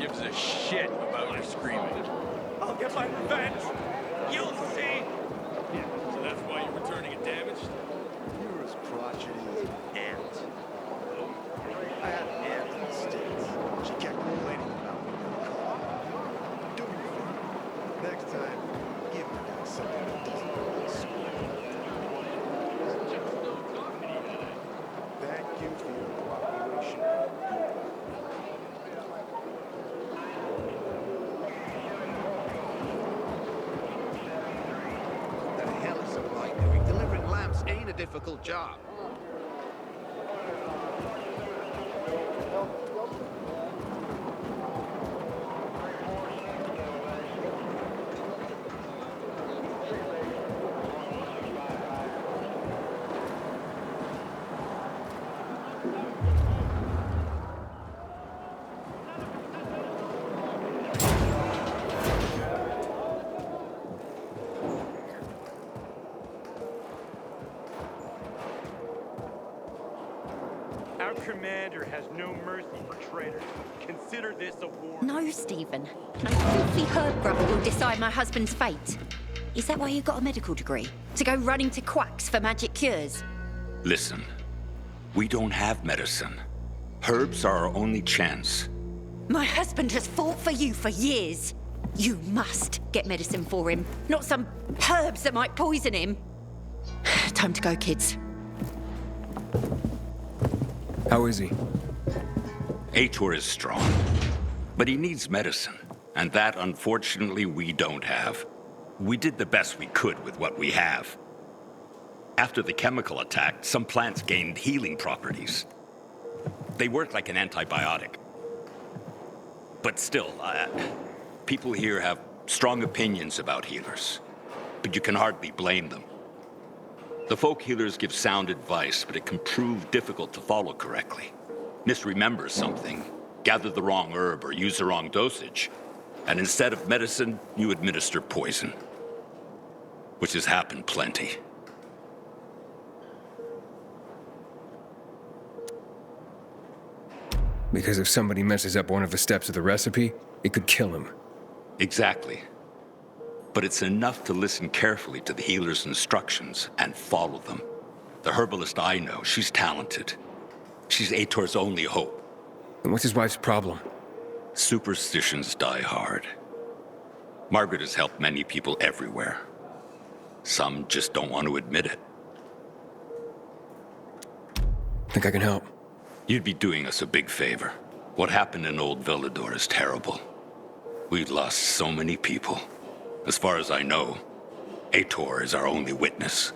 gives a shit about your screaming. I'll get my revenge. You'll see. Yeah, so that's why you're returning it damaged? You're as crotchety as an ant. I had an aunt in the States. She kept complaining about me in the car. Do me a favor. Next time, give me back something that doesn't really squeak. Thank you for your cooperation. The hell is a light doing? Delivering lamps ain't a difficult job. Our commander has no mercy for traitors. Consider this a war. No, Stephen. No filthy herb grubber will decide my husband's fate. Is that why you got a medical degree? To go running to quacks for magic cures? Listen, we don't have medicine. Herbs are our only chance. My husband has fought for you for years. You must get medicine for him, not some herbs that might poison him. Time to go, kids. How is he? Aitor is strong, but he needs medicine, and that, unfortunately, we don't have. We did the best we could with what we have. After the chemical attack, some plants gained healing properties. They work like an antibiotic. But still, people here have strong opinions about healers, but you can hardly blame them. The folk healers give sound advice, but it can prove difficult to follow correctly. Misremember something, gather the wrong herb, or use the wrong dosage, and instead of medicine, you administer poison. Which has happened plenty. Because if somebody messes up one of the steps of the recipe, it could kill him. Exactly. But it's enough to listen carefully to the healer's instructions and follow them. The herbalist I know, she's talented. She's Aitor's only hope. And what's his wife's problem? Superstitions die hard. Margaret has helped many people everywhere. Some just don't want to admit it. Think I can help? You'd be doing us a big favor. What happened in Old Villador is terrible. We've lost so many people. As far as I know, Aitor is our only witness.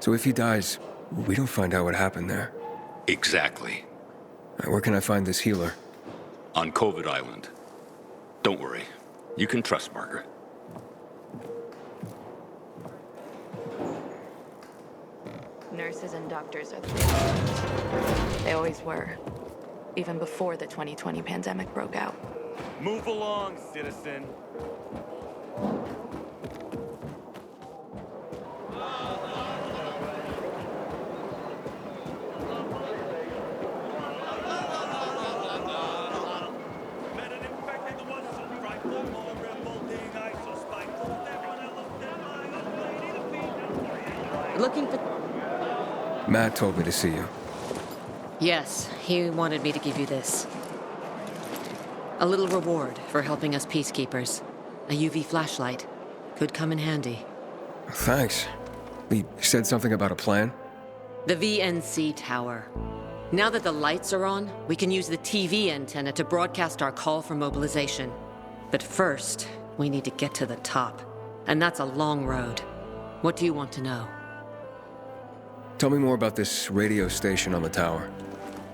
So if he dies, we don't find out what happened there. Exactly. Where can I find this healer? On COVID Island. Don't worry. You can trust Margaret. Nurses and doctors are the big. They always were. Even before the 2020 pandemic broke out. Move along, citizen. Looking for... Matt told me to see you. Yes, he wanted me to give you this. A little reward for helping us peacekeepers. A UV flashlight. Could come in handy. Thanks. He said something about a plan? The VNC tower. Now that the lights are on, we can use the TV antenna to broadcast our call for mobilization. But first, we need to get to the top. And that's a long road. What do you want to know? Tell me more about this radio station on the tower.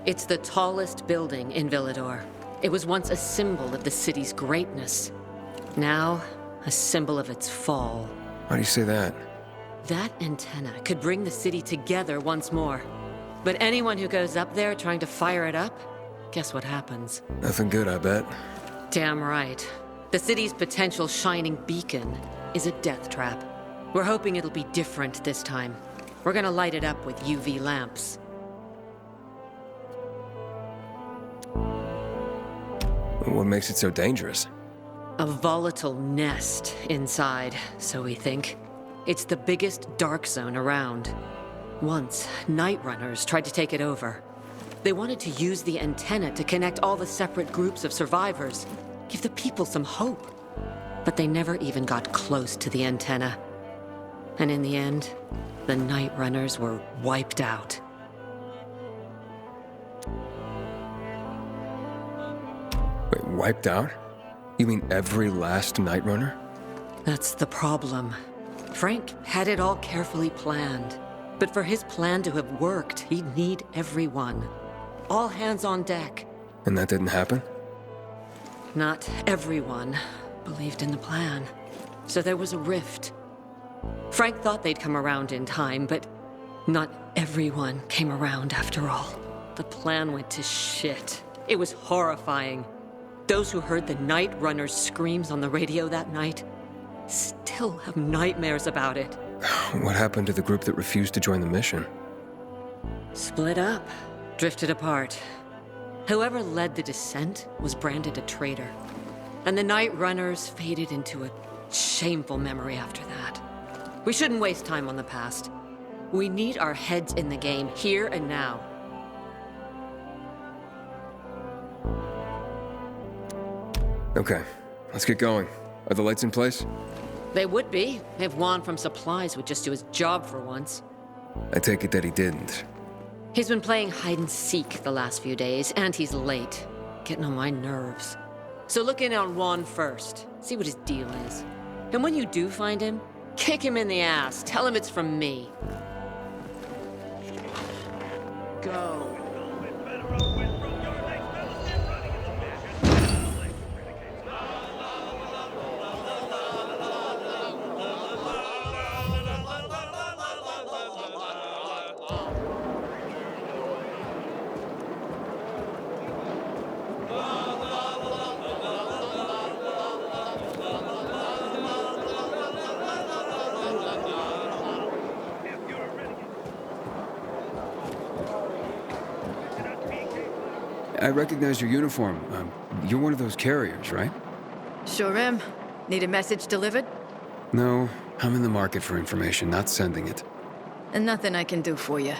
It's the tallest building in Villador. It was once a symbol of the city's greatness. Now, a symbol of its fall. Why do you say that? That antenna could bring the city together once more. But anyone who goes up there trying to fire it up, guess what happens? Nothing good, I bet. Damn right. The city's potential shining beacon is a death trap. We're hoping it'll be different this time. We're gonna light it up with UV lamps. What makes it so dangerous? A volatile nest inside, so we think. It's the biggest dark zone around. Once, Night Runners tried to take it over. They wanted to use the antenna to connect all the separate groups of survivors, give the people some hope. But they never even got close to the antenna. And in the end, the Night Runners were wiped out. Wait, wiped out? You mean every last Night Runner? That's the problem. Frank had it all carefully planned. But for his plan to have worked, he'd need everyone. All hands on deck. And that didn't happen? Not everyone believed in the plan. So there was a rift. Frank thought they'd come around in time, but not everyone came around after all. The plan went to shit. It was horrifying. Those who heard the Night Runners' screams on the radio that night still have nightmares about it. What happened to the group that refused to join the mission? Split up, drifted apart. Whoever led the descent was branded a traitor. And the Night Runners faded into a shameful memory after that. We shouldn't waste time on the past. We need our heads in the game, here and now. Okay, let's get going. Are the lights in place? They would be, if Juan from Supplies would just do his job for once. I take it that he didn't. He's been playing hide and seek the last few days, and he's late. Getting on my nerves. So look in on Juan first. See what his deal is. And when you do find him, kick him in the ass. Tell him it's from me. Go. I recognize your uniform. You're one of those carriers, right? Sure am. Need a message delivered? No, I'm in the market for information, not sending it. And nothing I can do for you.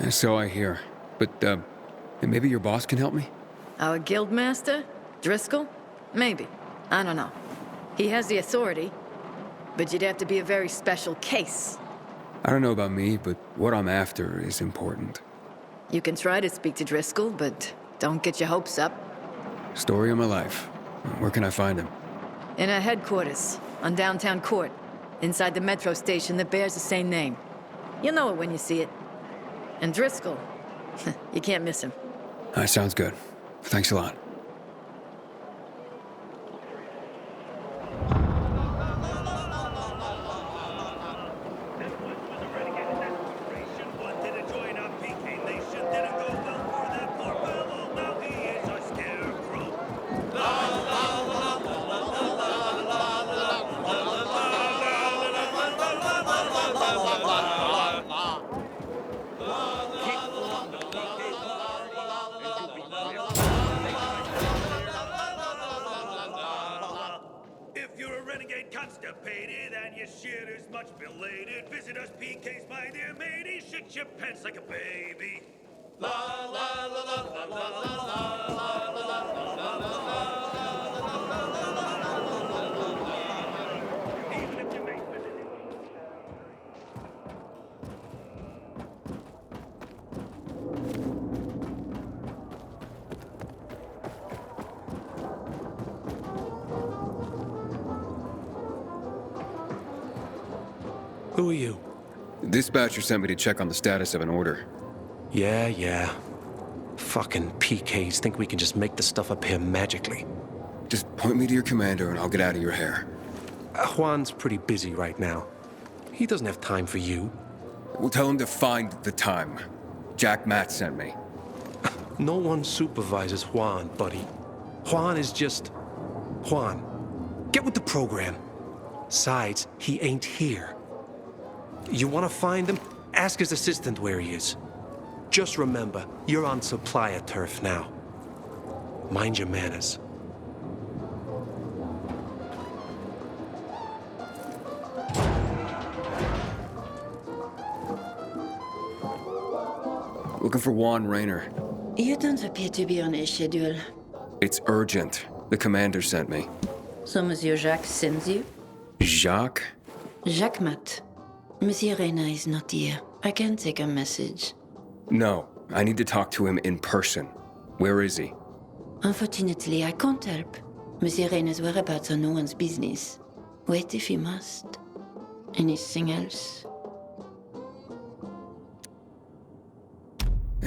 So I hear. But, maybe your boss can help me? Our guildmaster? Driscoll? Maybe. I don't know. He has the authority, but you'd have to be a very special case. I don't know about me, but what I'm after is important. You can try to speak to Driscoll, but don't get your hopes up. Story of my life. Where can I find him? In our headquarters, on downtown Court, inside the metro station that bears the same name. You'll know it when you see it. And Driscoll, you can't miss him. That sounds good. Thanks a lot. Constipated and your shit is much belated. Visit us PKs, my dear matey. Shit your pants like a baby. La la la la la la la la la la. Even if you make Who are you? Dispatcher sent me to check on the status of an order. Yeah. Fucking PKs think we can just make the stuff up here magically. Just point me to your commander and I'll get out of your hair. Juan's pretty busy right now. He doesn't have time for you. We'll tell him to find the time. Jack Matt sent me. No one supervises Juan, buddy. Juan is just... Juan. Get with the program. Besides, he ain't here. You want to find him? Ask his assistant where he is. Just remember, you're on supplier turf now. Mind your manners. Looking for Juan Rayner. You don't appear to be on a schedule. It's urgent. The commander sent me. So Monsieur Jacques sends you? Jacques? Jacques Mat. Monsieur Reyna is not here. I can take a message. No, I need to talk to him in person. Where is he? Unfortunately, I can't help. Monsieur Reyna's whereabouts are no one's business. Wait if you must. Anything else?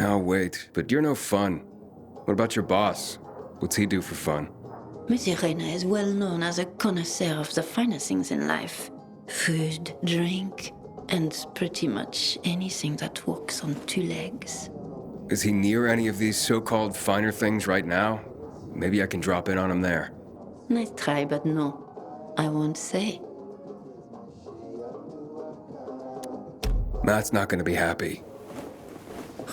I'll wait, but you're no fun. What about your boss? What's he do for fun? Monsieur Reyna is well known as a connoisseur of the finer things in life. Food, drink, and pretty much anything that walks on two legs. Is he near any of these so-called finer things right now? Maybe I can drop in on him there. Nice try, but no. I won't say. Matt's not gonna be happy.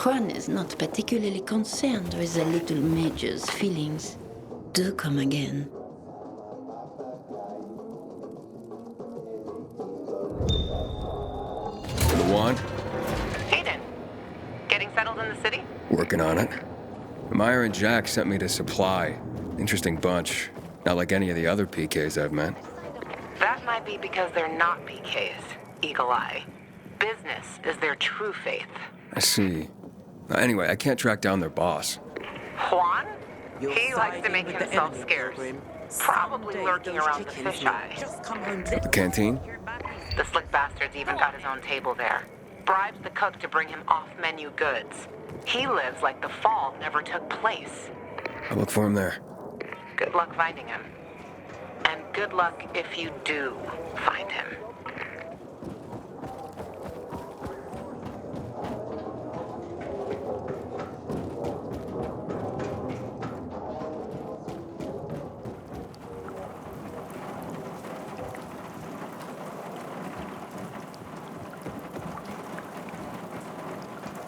Juan is not particularly concerned with the little major's feelings. Do come again. The Juan? Hayden, getting settled in the city? Working on it. Meyer and Jack sent me to Supply. Interesting bunch. Not like any of the other PKs I've met. That might be because they're not PKs, Eagle Eye. Business is their true faith. I see. Anyway, I can't track down their boss. Juan? He likes to make himself scarce. Probably lurking around the fisheye. The canteen? The slick bastard's even got his own table there. Bribes the cook to bring him off-menu goods. He lives like the fall never took place. I'll look for him there. Good luck finding him. And good luck if you do find him.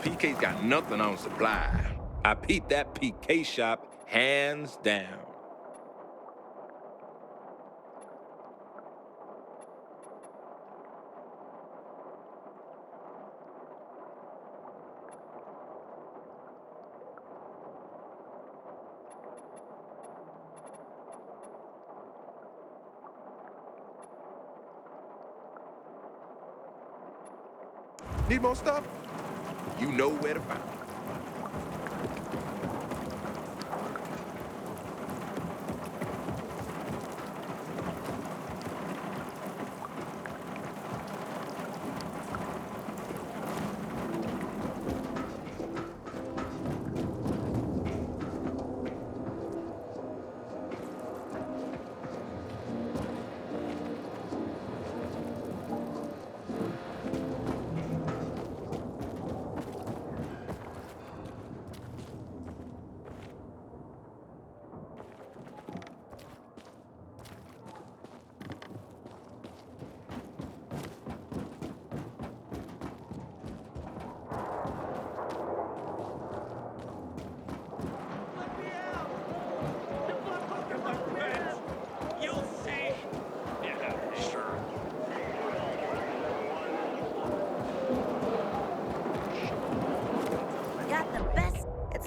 PK's got nothing on Supply. I peeped that PK shop hands down. Need more stuff? You know where to find it.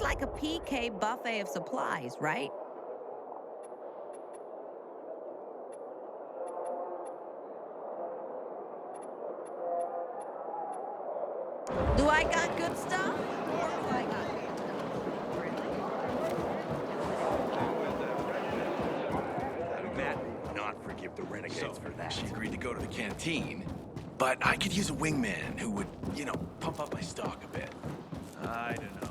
Like a PK buffet of supplies, right? Do I got good stuff? Or do I got Matt would not forgive the renegades for that. She agreed to go to the canteen, but I could use a wingman who would, pump up my stock a bit. I don't know.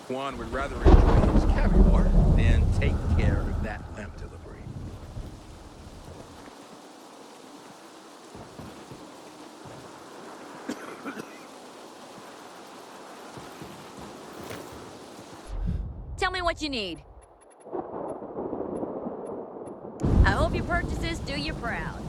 Juan would rather enjoy his caviar than take care of that lamp delivery. Tell me what you need. I hope your purchases do you proud.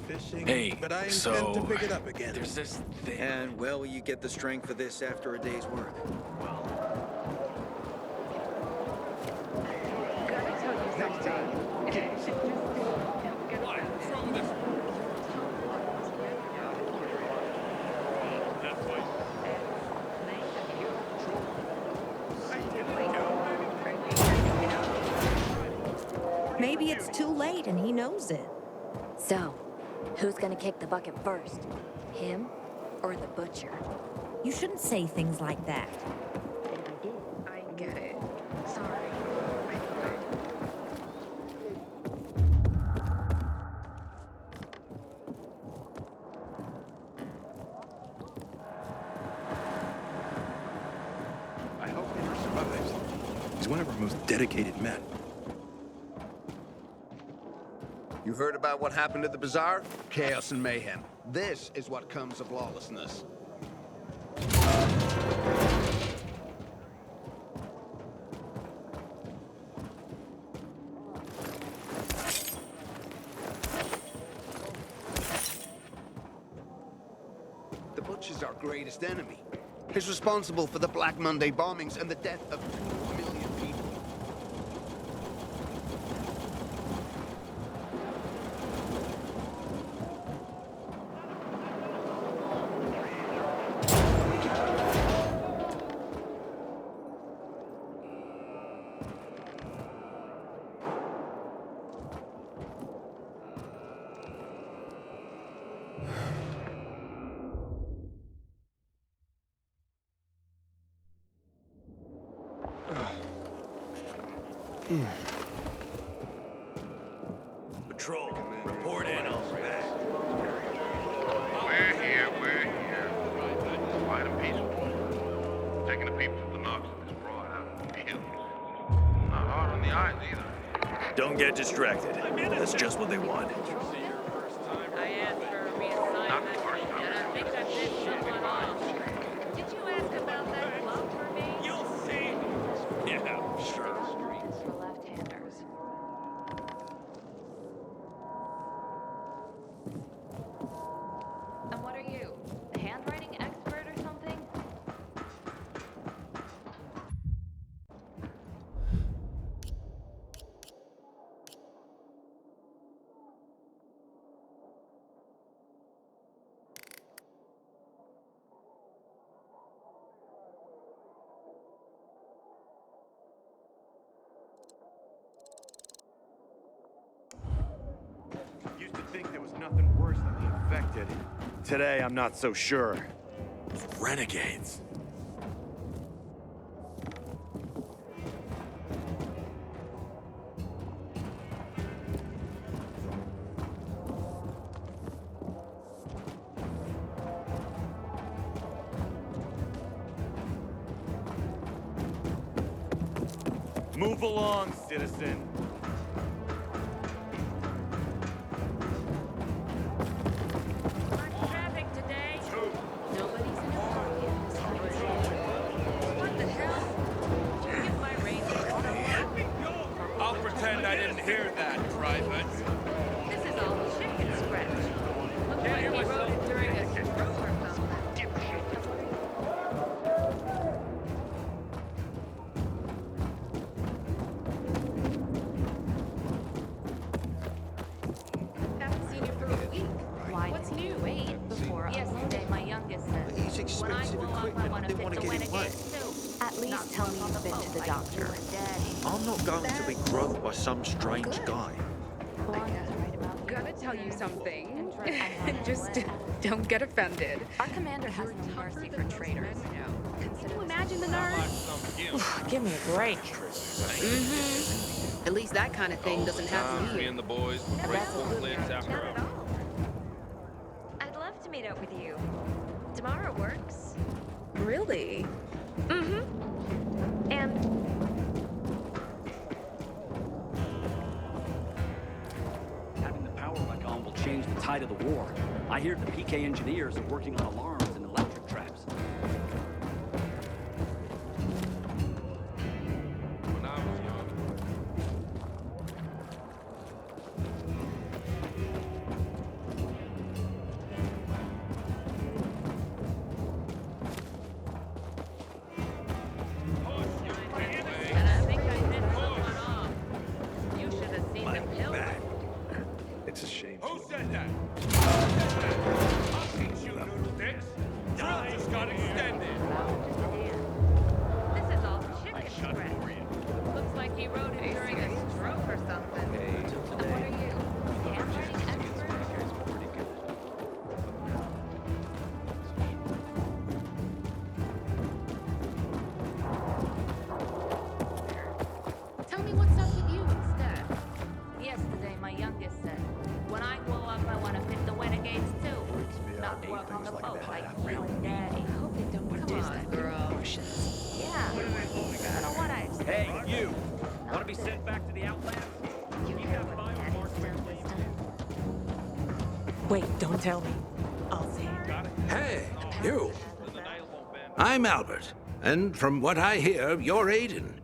fishing, Hey, but I intend so to pick it up again. there's this thing. And where will you get the strength for this after a day's work? Next time. Why? What's wrong with this? Maybe it's too late and he knows it. So, who's gonna kick the bucket first? Him or the butcher? You shouldn't say things like that. I get it. Sorry. I hope he survives. He's one of our most dedicated men. You heard about what happened at the bazaar? Chaos and mayhem. This is what comes of lawlessness. The Butcher's our greatest enemy. He's responsible for the Black Monday bombings and the death of 2 million people. Patrol, report in on back. We're here. Quiet and peaceful. Taking the people to the knocks of this broad out in the hills. Not hard on the eyes either. Don't get distracted. That's just what they want. I asked for a reassignment, and I think I did something wrong. Did you ask about that glove for me? You'll see. Yeah, sure. Streets for left-handers. And what are you? A handwriting expert or something? Used to think there was nothing worse than the infected. Today, I'm not so sure. Renegades. Move along, citizen. Traffic today. Nobody's in a hurry. What the hell? Did you get my radio? I'll pretend I didn't hear that, Private. This is all chicken scratch. Looks like he wrote it during a stroller Haven't seen you for a week. Why? What's new? Wait, before yesterday, my youngest said, It's expensive equipment. I didn't want to get it wet. At least tell me you've been to the doctor. I'm not going to be groped by some strange guy. Gotta tell you something. Just don't get offended. Our commander has no mercy for traitors. Can you imagine the nerve? Give me a break. At least that kind of thing doesn't happen Me here. and the boys will break both lids after hours. I'd love to meet up with you. Tomorrow works. Really? And Having the power back on will change the tide of the war. I hear the PK engineers are working on alarms and electric traps. When I was young, got extended. This is all chicken scratch. Looks like he wrote it during a stroke or something. What are you? Handwriting expert? Tell me what's up with you instead. Yesterday, my youngest said, when I grow up, I want to fit the renegades too. Not work on the boat like you and Daddy. I hope they don't produce that girl. Yeah. So what I expect. Hey, you! Want to be sent back to the Outlands? Wait, don't tell me. I'll see. Hey, you. I'm Albert, and from what I hear, you're Aiden.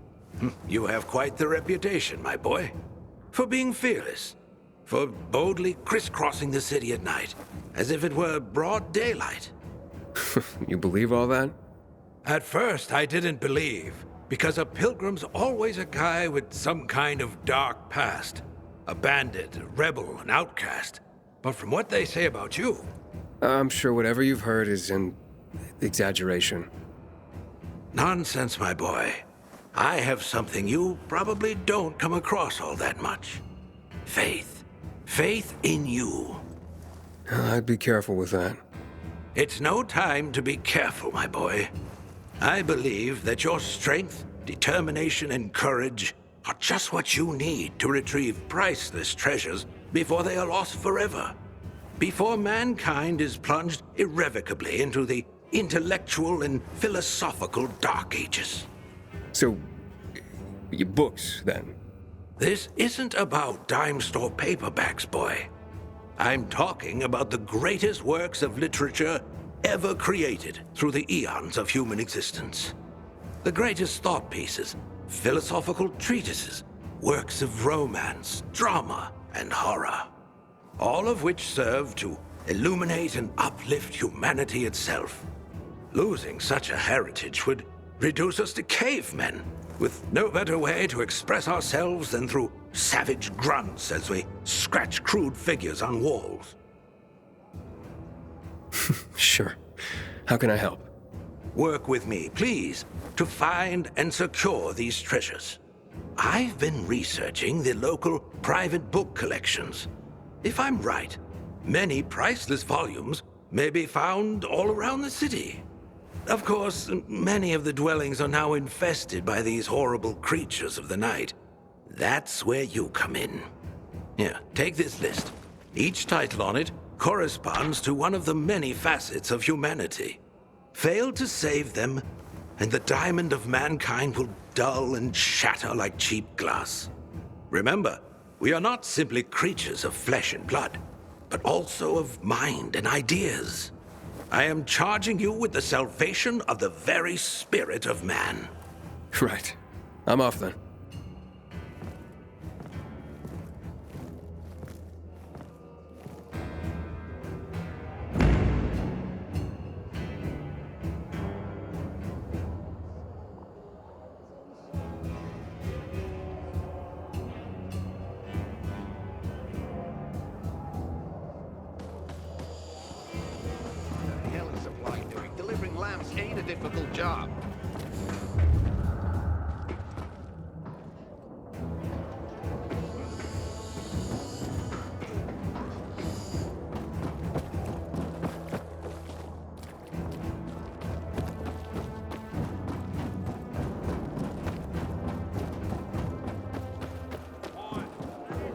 You have quite the reputation, my boy, for being fearless, for boldly crisscrossing the city at night, as if it were broad daylight. You believe all that? At first, I didn't believe, because a pilgrim's always a guy with some kind of dark past. A bandit, a rebel, an outcast. But from what they say about you... I'm sure whatever you've heard is an exaggeration. Nonsense, my boy. I have something you probably don't come across all that much. Faith. Faith in you. I'd be careful with that. It's no time to be careful, my boy. I believe that your strength, determination, and courage are just what you need to retrieve priceless treasures before they are lost forever. Before mankind is plunged irrevocably into the intellectual and philosophical Dark Ages. So, your books, then? This isn't about dime store paperbacks, boy. I'm talking about the greatest works of literature ever created through the eons of human existence. The greatest thought pieces, philosophical treatises, works of romance, drama, and horror. All of which serve to illuminate and uplift humanity itself. Losing such a heritage would reduce us to cavemen, with no better way to express ourselves than through savage grunts as we scratch crude figures on walls. Sure. How can I help? Work with me, please, to find and secure these treasures. I've been researching the local private book collections. If I'm right, many priceless volumes may be found all around the city. Of course, many of the dwellings are now infested by these horrible creatures of the night. That's where you come in. Here, take this list. Each title on it corresponds to one of the many facets of humanity. Fail to save them, and the diamond of mankind will dull and shatter like cheap glass. Remember, we are not simply creatures of flesh and blood, but also of mind and ideas. I am charging you with the salvation of the very spirit of man. Right. I'm off then. Delivering lamps ain't a difficult job.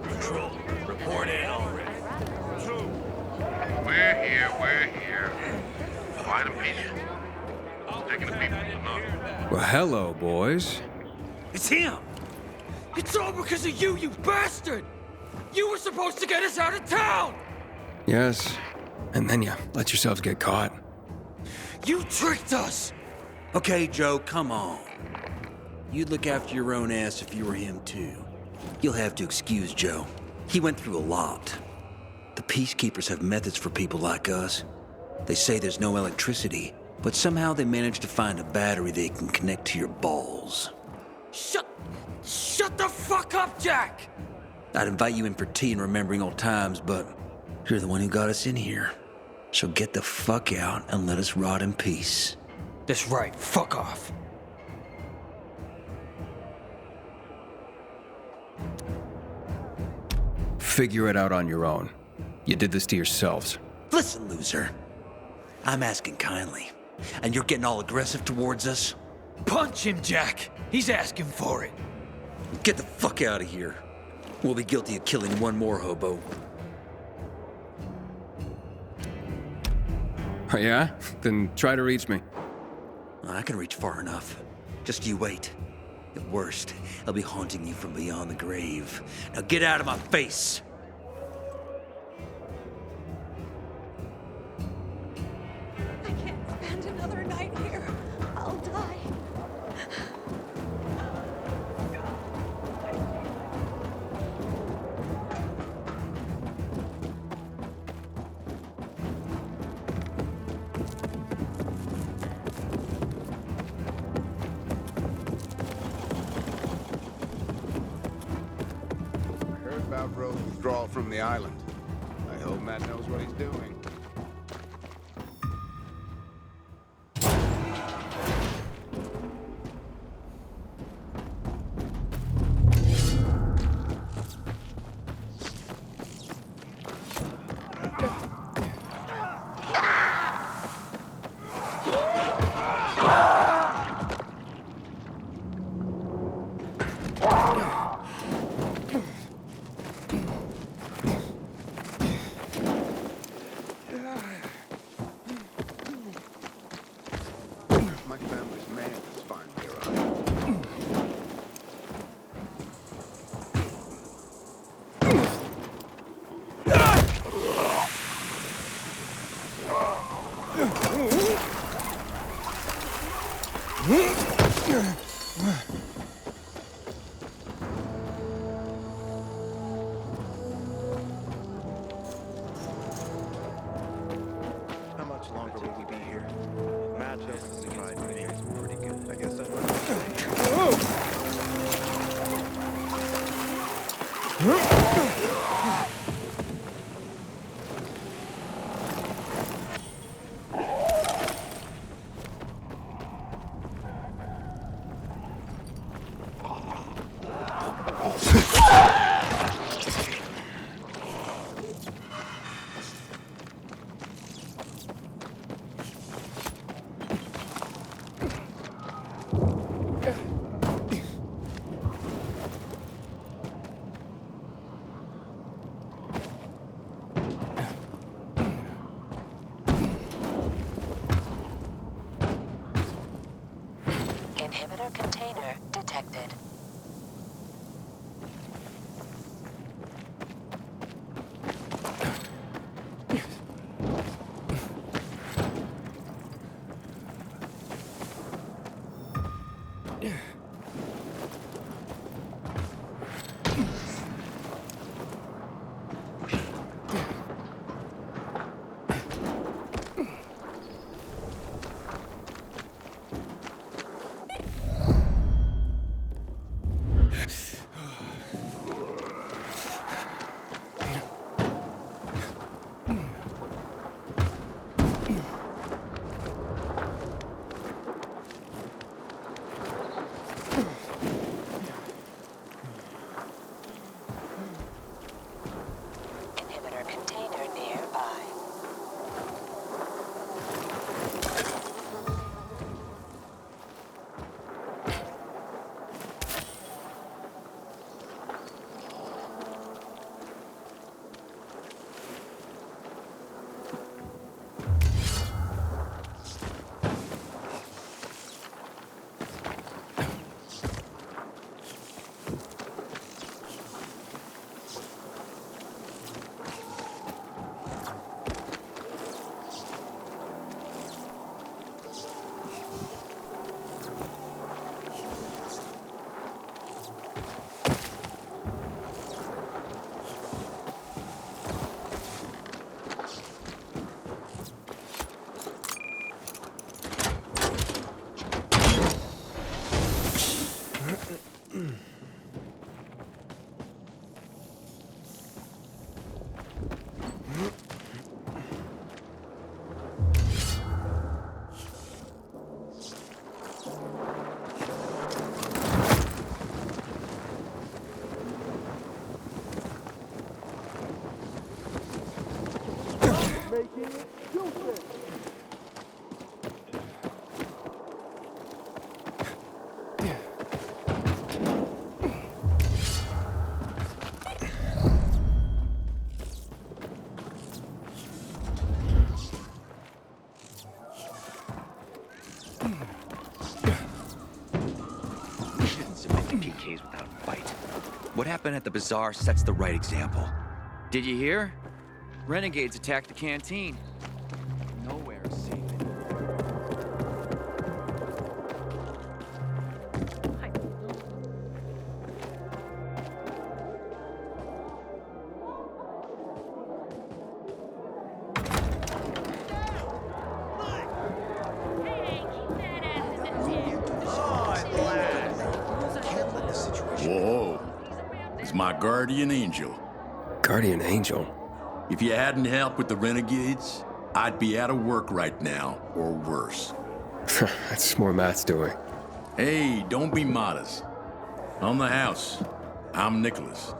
Control, report in already. We're here. Quiet and peaceful. Taking the people to the north. Well, hello, boys. It's him! It's all because of you, you bastard! You were supposed to get us out of town! Yes. And then you let yourselves get caught. You tricked us! Okay, Joe, come on. You'd look after your own ass if you were him, too. You'll have to excuse Joe. He went through a lot. The Peacekeepers have methods for people like us. They say there's no electricity, but somehow they managed to find a battery they can connect to your balls. Shut the fuck up, Jack! I'd invite you in for tea and remembering old times, but you're the one who got us in here. So get the fuck out and let us rot in peace. That's right, fuck off. Figure it out on your own. You did this to yourselves. Listen, loser. I'm asking kindly, and you're getting all aggressive towards us? Punch him, Jack. He's asking for it. Get the fuck out of here. We'll be guilty of killing one more hobo. Oh, yeah? Then try to reach me. I can reach far enough. Just you wait. At worst, I'll be haunting you from beyond the grave. Now get out of my face! I can't spend another night here. I'll die. I heard about Rhodes' withdrawal from the island. I hope Matt knows what he's doing. My family's man is finally around. How much longer will we be here? Matchups against Phoenix were pretty good. I guess Inhibitor container detected. PKs without a fight. What happened at the bazaar sets the right example. Did you hear? Renegades attacked the canteen. Nowhere is safe. Whoa. It's my guardian angel. Guardian angel? If you hadn't helped with the renegades, I'd be out of work right now, or worse. That's more Matt's doing. Hey, don't be modest. On the house, I'm Nicholas.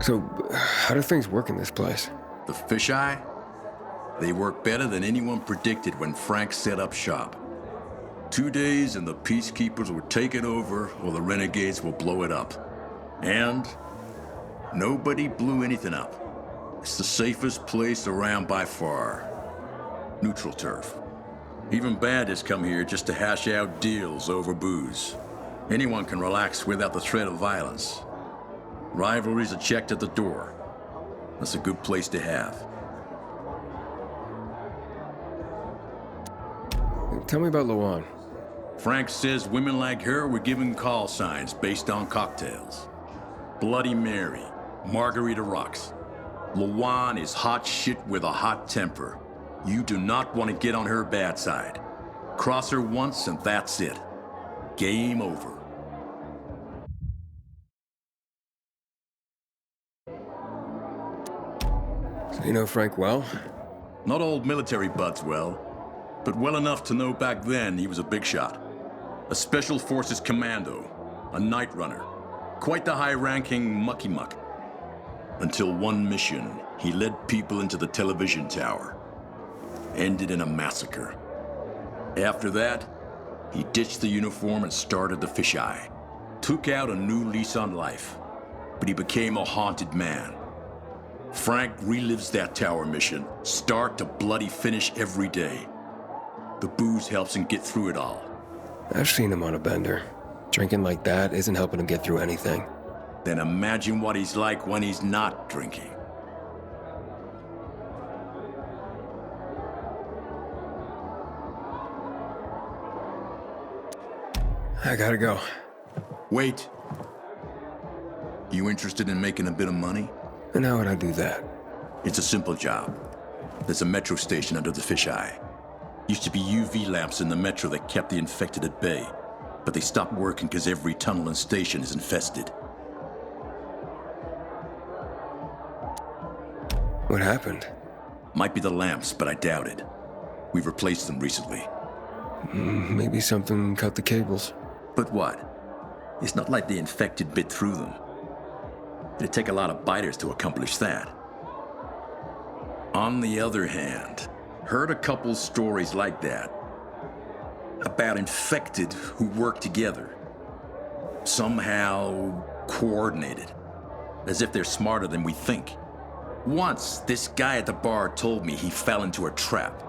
So, how do things work in this place? The fisheye? They work better than anyone predicted when Frank set up shop. 2 days and the Peacekeepers will take it over, or the Renegades will blow it up. And nobody blew anything up. It's the safest place around by far. Neutral turf. Even bandits come here just to hash out deals over booze. Anyone can relax without the threat of violence. Rivalries are checked at the door. That's a good place to have. Tell me about Luan. Frank says women like her were given call signs based on cocktails. Bloody Mary, Margarita Rocks. Luan is hot shit with a hot temper. You do not want to get on her bad side. Cross her once and that's it. Game over. So you know Frank well? Not old military buds well, but well enough to know back then he was a big shot. A Special Forces commando, a night runner, quite the high-ranking mucky-muck. Until one mission, he led people into the television tower. Ended in a massacre. After that, he ditched the uniform and started the fisheye. Took out a new lease on life, but he became a haunted man. Frank relives that tower mission, start to bloody finish every day. The booze helps him get through it all. I've seen him on a bender. Drinking like that isn't helping him get through anything. Then imagine what he's like when he's not drinking. I gotta go. Wait. You interested in making a bit of money? And how would I do that? It's a simple job. There's a metro station under the fisheye. Used to be UV lamps in the metro that kept the infected at bay, but they stopped working because every tunnel and station is infested. What happened? Might be the lamps, but I doubt it. We've replaced them recently. Maybe something cut the cables. But what? It's not like the infected bit through them. It'd take a lot of biters to accomplish that. On the other hand, heard a couple stories like that. About infected who work together. Somehow coordinated. As if they're smarter than we think. Once, this guy at the bar told me he fell into a trap.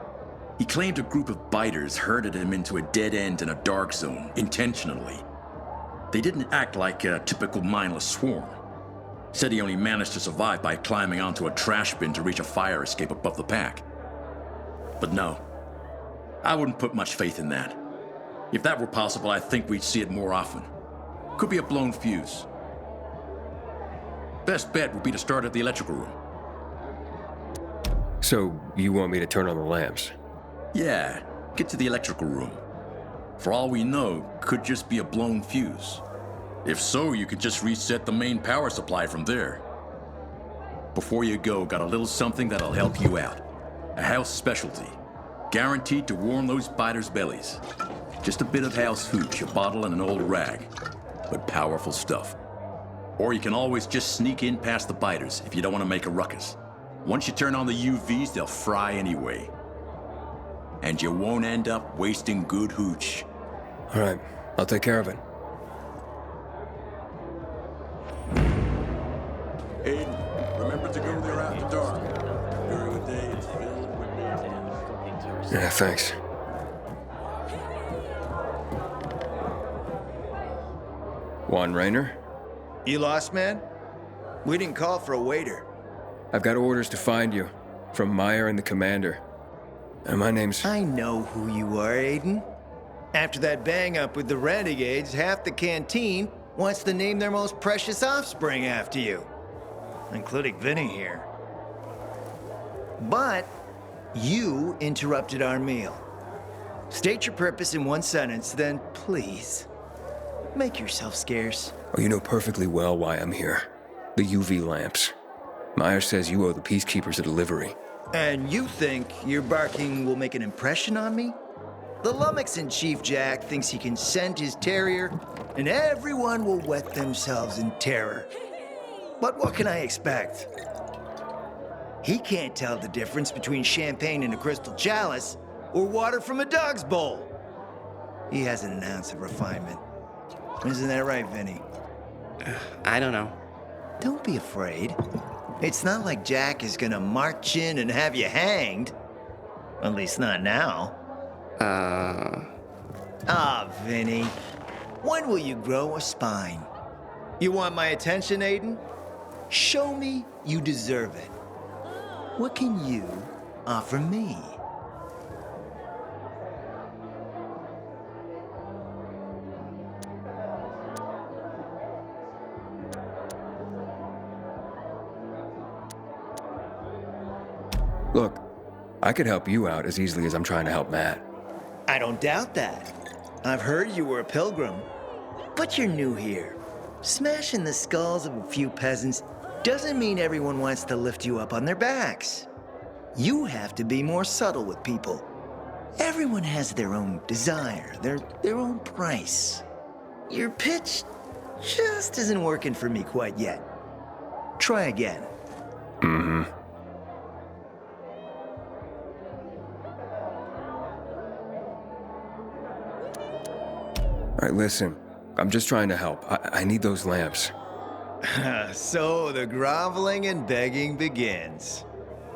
He claimed a group of biters herded him into a dead end in a dark zone, intentionally. They didn't act like a typical mindless swarm. Said he only managed to survive by climbing onto a trash bin to reach a fire escape above the pack. But no, I wouldn't put much faith in that. If that were possible, I think we'd see it more often. Could be a blown fuse. Best bet would be to start at the electrical room. So, you want me to turn on the lamps? Yeah, get to the electrical room. For all we know, could just be a blown fuse. If so, you could just reset the main power supply from there. Before you go, got a little something that'll help you out. A house specialty. Guaranteed to warm those biters' bellies. Just a bit of house hooch, a bottle and an old rag. But powerful stuff. Or you can always just sneak in past the biters if you don't want to make a ruckus. Once you turn on the UVs, they'll fry anyway. and you won't end up wasting good hooch. All right, I'll take care of it. Aiden, remember to go there after dark. During the day, it's filled with mayhem. Yeah, thanks. Juan Raynor? You lost, man? We didn't call for a waiter. I've got orders to find you from Meyer and the commander. And my name's... I know who you are, Aiden. After that bang-up with the Renegades, half the canteen wants to name their most precious offspring after you. Including Vinny here. But you interrupted our meal. State your purpose in one sentence, then please, make yourself scarce. Oh, you know perfectly well why I'm here. The UV lamps. Meyer says you owe the Peacekeepers a delivery. And you think your barking will make an impression on me? The Lummox-in-Chief Jack thinks he can scent his terrier, and everyone will wet themselves in terror. But what can I expect? He can't tell the difference between champagne in a crystal chalice or water from a dog's bowl. He hasn't an ounce of refinement. Isn't that right, Vinny? I don't know. Don't be afraid. It's not like Jack is gonna march in and have you hanged. At least not now. Vinny. When will you grow a spine? You want my attention, Aiden? Show me you deserve it. What can you offer me? Look, I could help you out as easily as I'm trying to help Matt. I don't doubt that. I've heard you were a pilgrim. But you're new here. Smashing the skulls of a few peasants doesn't mean everyone wants to lift you up on their backs. You have to be more subtle with people. Everyone has their own desire, their own price. Your pitch just isn't working for me quite yet. Try again. Mm-hmm. All right, listen. I'm just trying to help. I need those lamps. So the groveling and begging begins.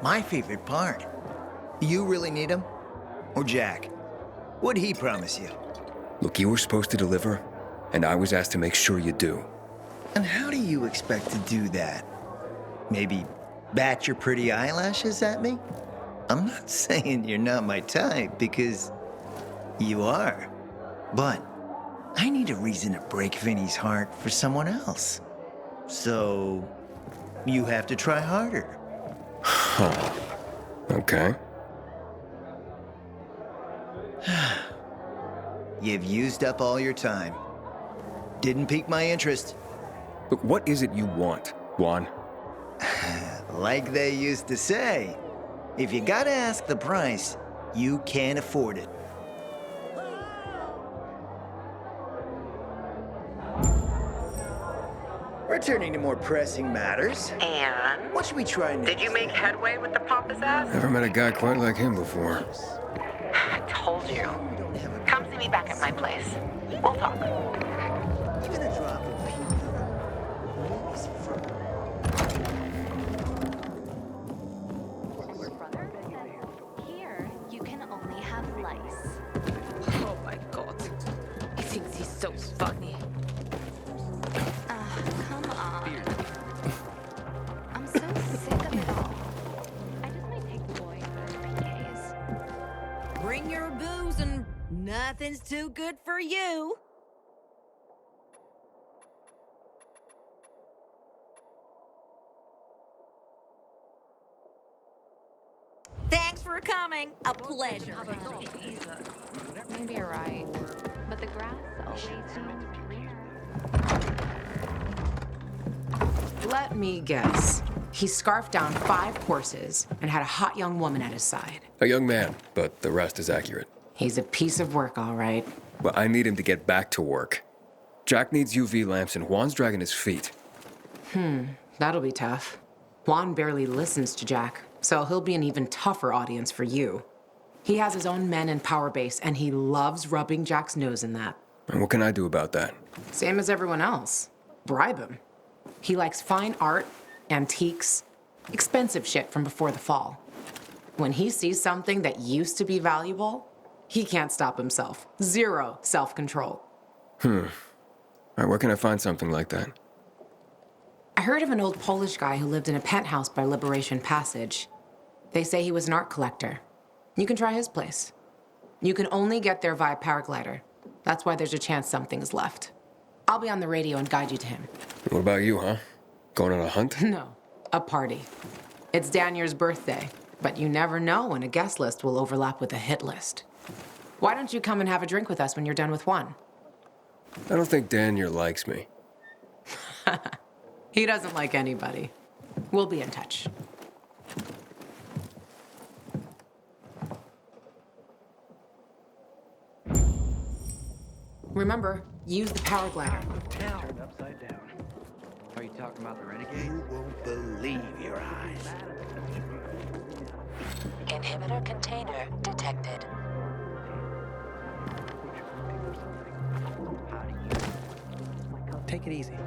My favorite part. You really need them? Or Jack? What'd he promise you? Look, you were supposed to deliver, and I was asked to make sure you do. And how do you expect to do that? Maybe bat your pretty eyelashes at me? I'm not saying you're not my type, because you are. But I need a reason to break Vinny's heart for someone else. So, you have to try harder. Huh. Okay. You've used up all your time. Didn't pique my interest. Look, what is it you want, Juan? Like they used to say, if you gotta ask the price, you can't afford it. Returning to more pressing matters. And? What should we try next? Did you make headway with the pompous ass? Never met a guy quite like him before. I told you. Come see me back at my place. We'll talk. Even a drop of Here, you can only have lice. Oh my god. He thinks he's so funny. Come on. I'm so sick of it all. I just might take the boy to PKs. Bring your booze and nothing's too good for you. Thanks for coming. A pleasure. Maybe you're right. But the grass always seems greener. Let me guess. He scarfed down 5 horses and had a hot young woman at his side. A young man, but the rest is accurate. He's a piece of work, all right. Well, I need him to get back to work. Jack needs UV lamps and Juan's dragging his feet. That'll be tough. Juan barely listens to Jack, so he'll be an even tougher audience for you. He has his own men in Power Base, and he loves rubbing Jack's nose in that. And what can I do about that? Same as everyone else. Bribe him. He likes fine art, antiques, expensive shit from before the fall. When he sees something that used to be valuable, he can't stop himself. Zero self-control. All right, where can I find something like that? I heard of an old Polish guy who lived in a penthouse by Liberation Passage. They say he was an art collector. You can try his place. You can only get there via paraglider. That's why there's a chance something is left. I'll be on the radio and guide you to him. What about you, huh? Going on a hunt? No, a party. It's Danier's birthday, but you never know when a guest list will overlap with a hit list. Why don't you come and have a drink with us when you're done with one? I don't think Danier likes me. He doesn't like anybody. We'll be in touch. Remember, use the power glider. Turned upside down. Are you talking about the renegade? You won't believe your eyes. Inhibitor container detected. Take it easy.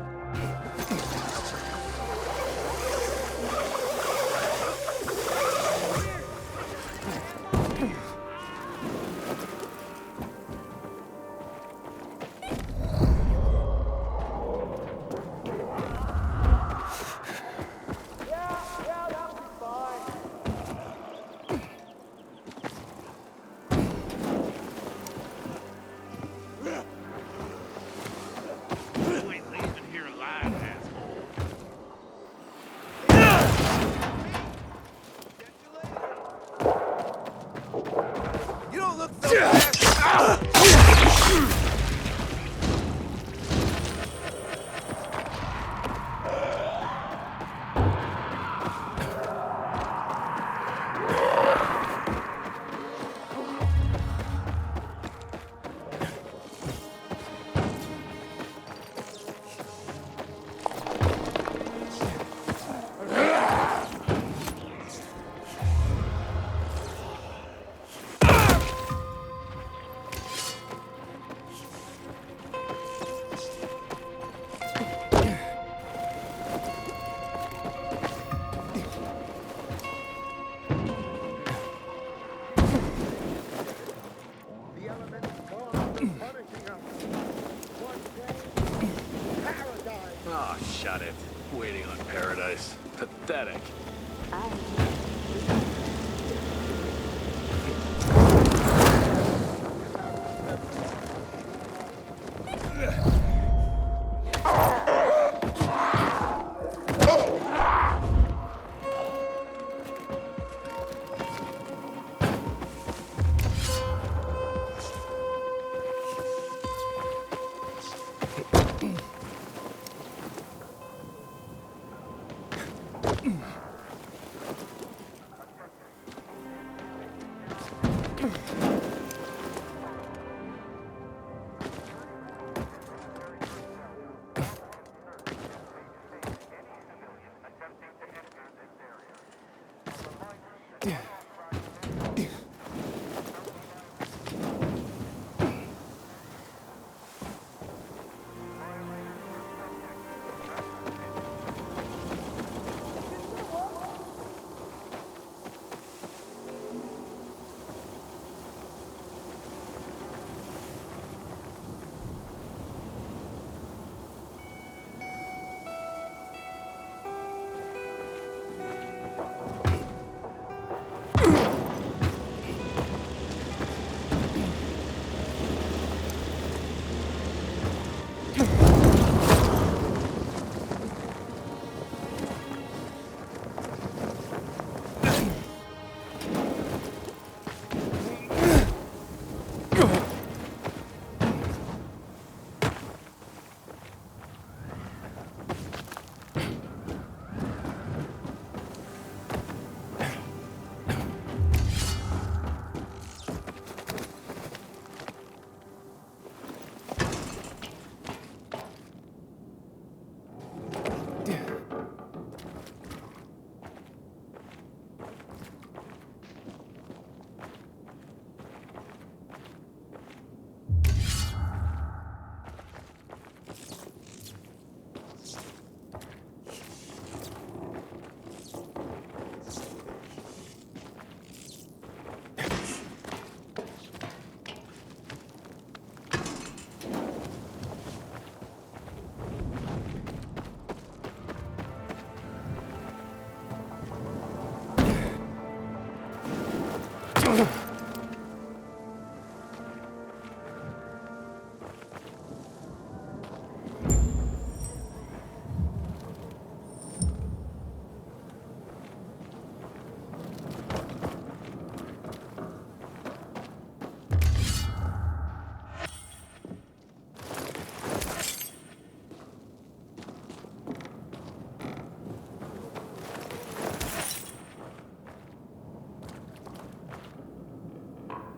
Oh, shut it. Waiting on paradise. Pathetic.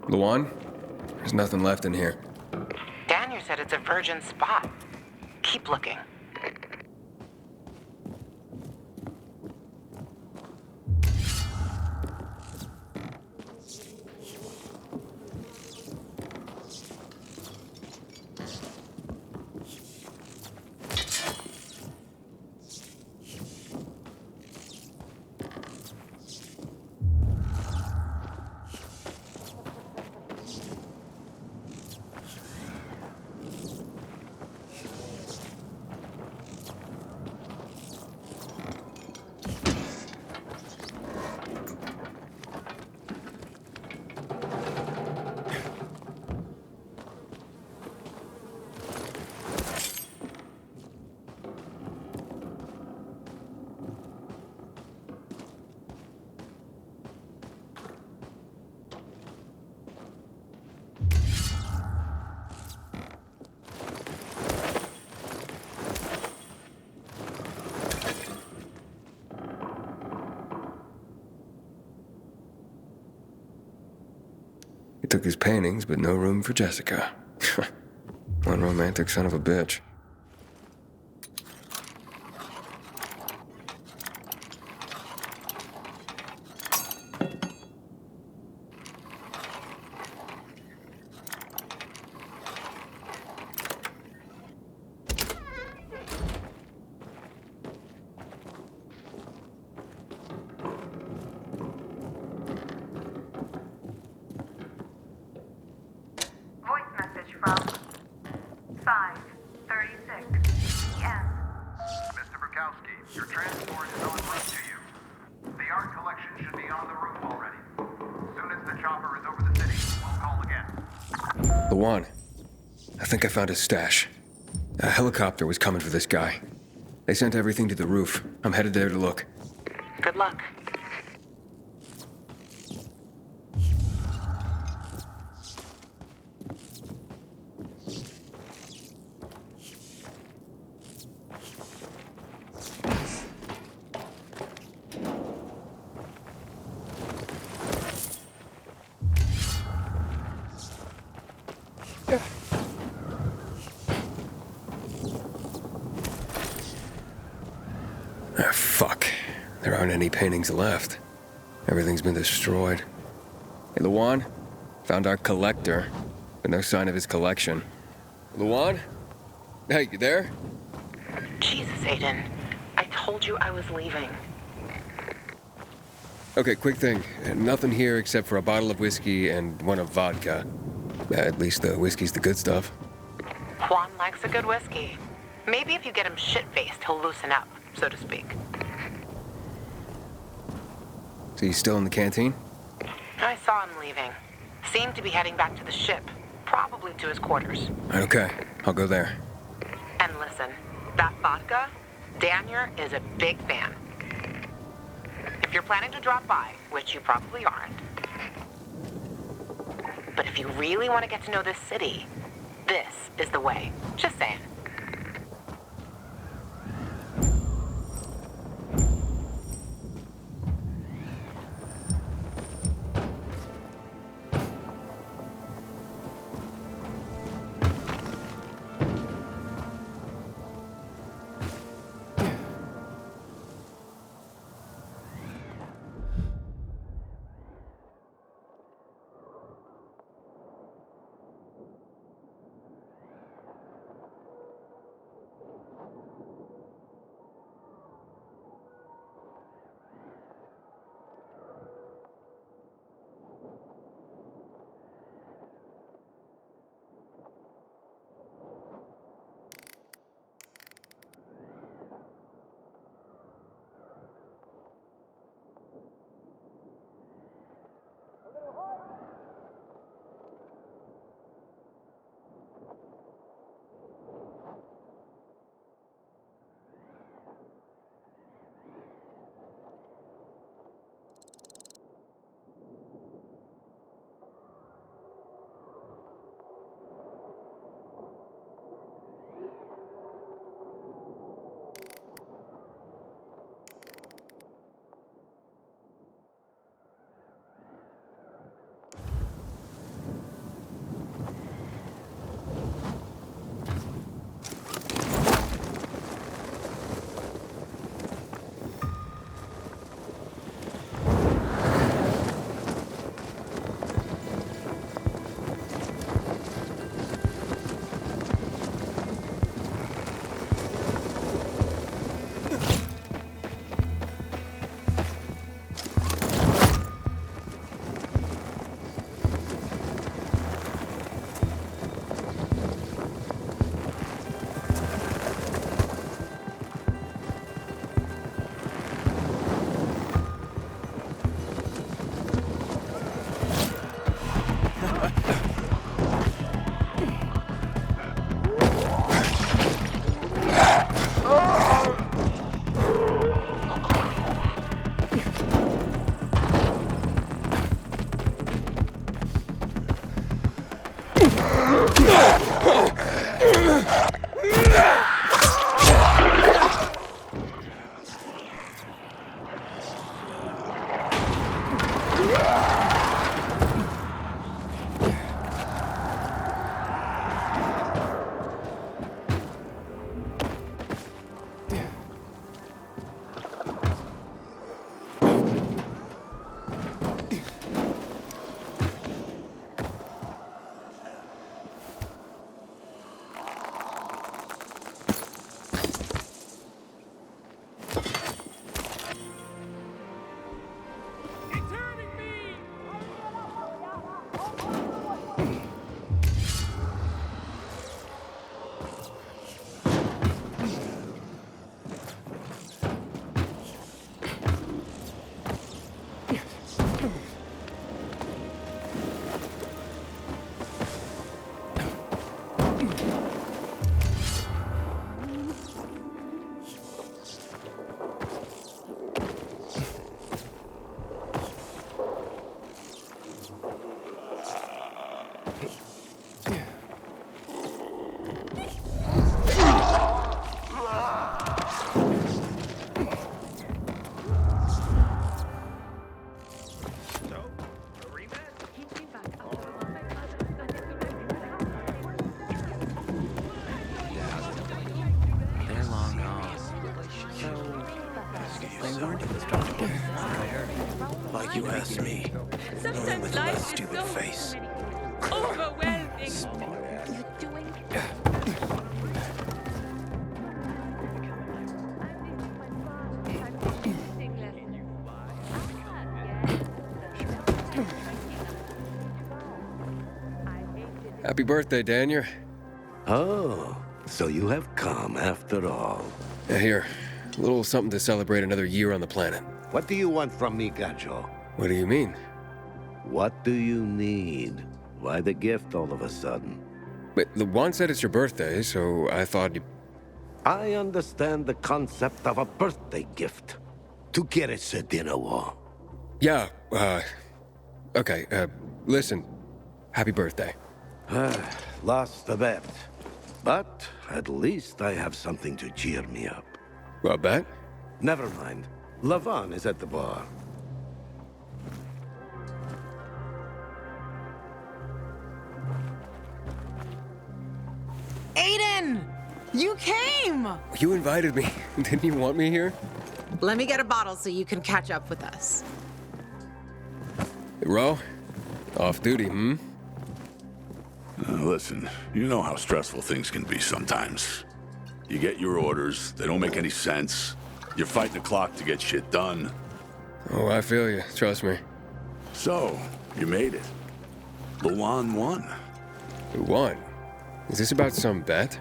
Luan? There's nothing left in here. Daniel said it's a virgin spot. Keep looking. He took his paintings, but no room for Jessica. One romantic son of a bitch. Voice message from 5:36 p.m. Mr. Bukowski, your transport is en route to you. The art collection should be on the roof already. As soon as the chopper is over the city, we'll call again. Luan, I think I found his stash. A helicopter was coming for this guy. They sent everything to the roof. I'm headed there to look. Good luck. Ah, fuck. There aren't any paintings left. Everything's been destroyed. Hey, Luan? Found our collector, but no sign of his collection. Luan? Hey, you there? Jesus, Aiden. I told you I was leaving. Okay, quick thing. Nothing here except for a bottle of whiskey and one of vodka. At least the whiskey's the good stuff. Juan likes a good whiskey. Maybe if you get him shit-faced, he'll loosen up, so to speak. So he's still in the canteen? I saw him leaving. Seemed to be heading back to the ship, probably to his quarters. Okay, I'll go there. And listen, that vodka, Daniel is a big fan. If you're planning to drop by, which you probably aren't, but if you really want to get to know this city, this is the way. Just saying. They're long gone. They weren't instructed. Like you asked me. The one with the less stupid face. Overwhelming. Happy birthday, Daniel. Oh, so you have come after all. Yeah, here. A little something to celebrate another year on the planet. What do you want from me, Gajo? What do you mean? What do you need? Why the gift all of a sudden? But Lawan said it's your birthday, so I thought you... I understand the concept of a birthday gift. Tu quieres a dinner war? Yeah, okay, listen. Happy birthday. Lost the bet. But at least I have something to cheer me up. A bet? Never mind. Lavan is at the bar. Aiden! You came! You invited me. Didn't you want me here? Let me get a bottle so you can catch up with us. Ro? Off duty, hmm? Listen, you know how stressful things can be sometimes. You get your orders, they don't make any sense. You're fighting the clock to get shit done. Oh, I feel you. Trust me. So, you made it. Lawan won. Who won? Is this about some bet?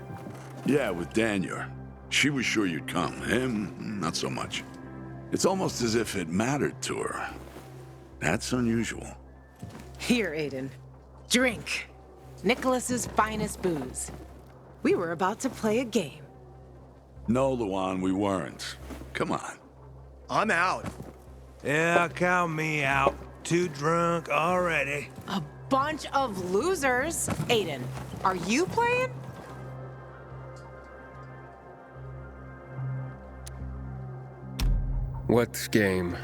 Yeah, with Daniel. She was sure you'd come. Him, not so much. It's almost as if it mattered to her. That's unusual. Here, Aiden. Drink. Nicholas's finest booze. We were about to play a game. No, Lawan, we weren't. Come on. I'm out. Yeah, count me out. Too drunk already. A bunch of losers. Aiden, are you playing? What game?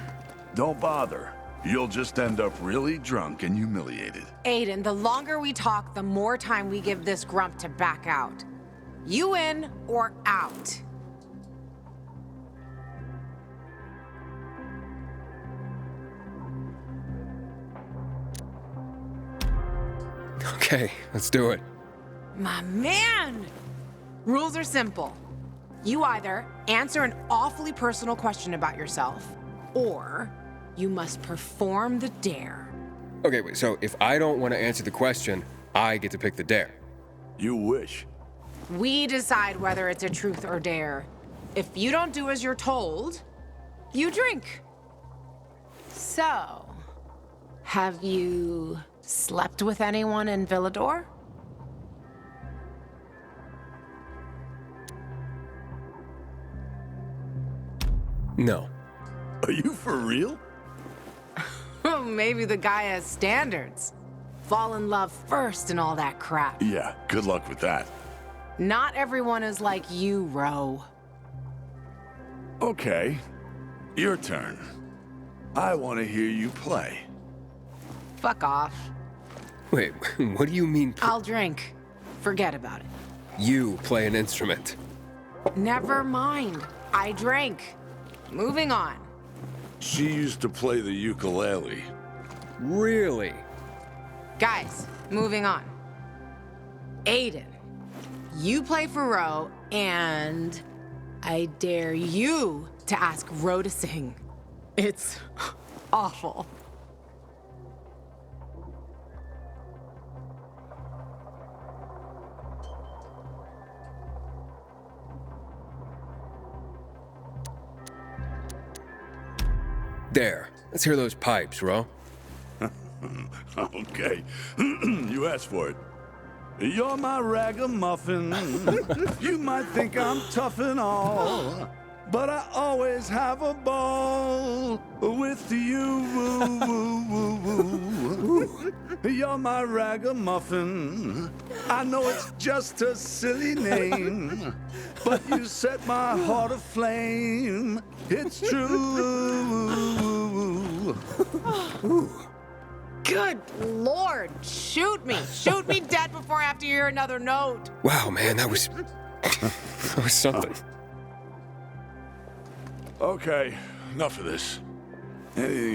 Don't bother. You'll just end up really drunk and humiliated. Aiden, the longer we talk, the more time we give this grump to back out. You in or out? Okay, let's do it. My man! Rules are simple. You either answer an awfully personal question about yourself, or you must perform the dare. Okay, wait, so if I don't want to answer the question, I get to pick the dare. You wish. We decide whether it's a truth or dare. If you don't do as you're told, you drink. So, have you slept with anyone in Villador? No. Are you for real? Maybe the guy has standards. Fall in love first and all that crap. Yeah, good luck with that. Not everyone is like you, Ro. Okay, your turn. I want to hear you play. Fuck off. Wait, what do you mean? I'll drink. Forget about it. You play an instrument. Never mind. I drank. Moving on. She used to play the ukulele. Really? Guys, moving on. Aiden, you play for Ro, and I dare you to ask Ro to sing. It's awful. There. Let's hear those pipes, Ro. Okay. You asked for it. You're my ragamuffin. You might think I'm tough and all, but I always have a ball with you. You're my ragamuffin. I know it's just a silly name, but you set my heart aflame. It's true. Good Lord, shoot me. Shoot me dead before I have to hear another note. Wow, man, that was something. Okay, enough of this. Hey,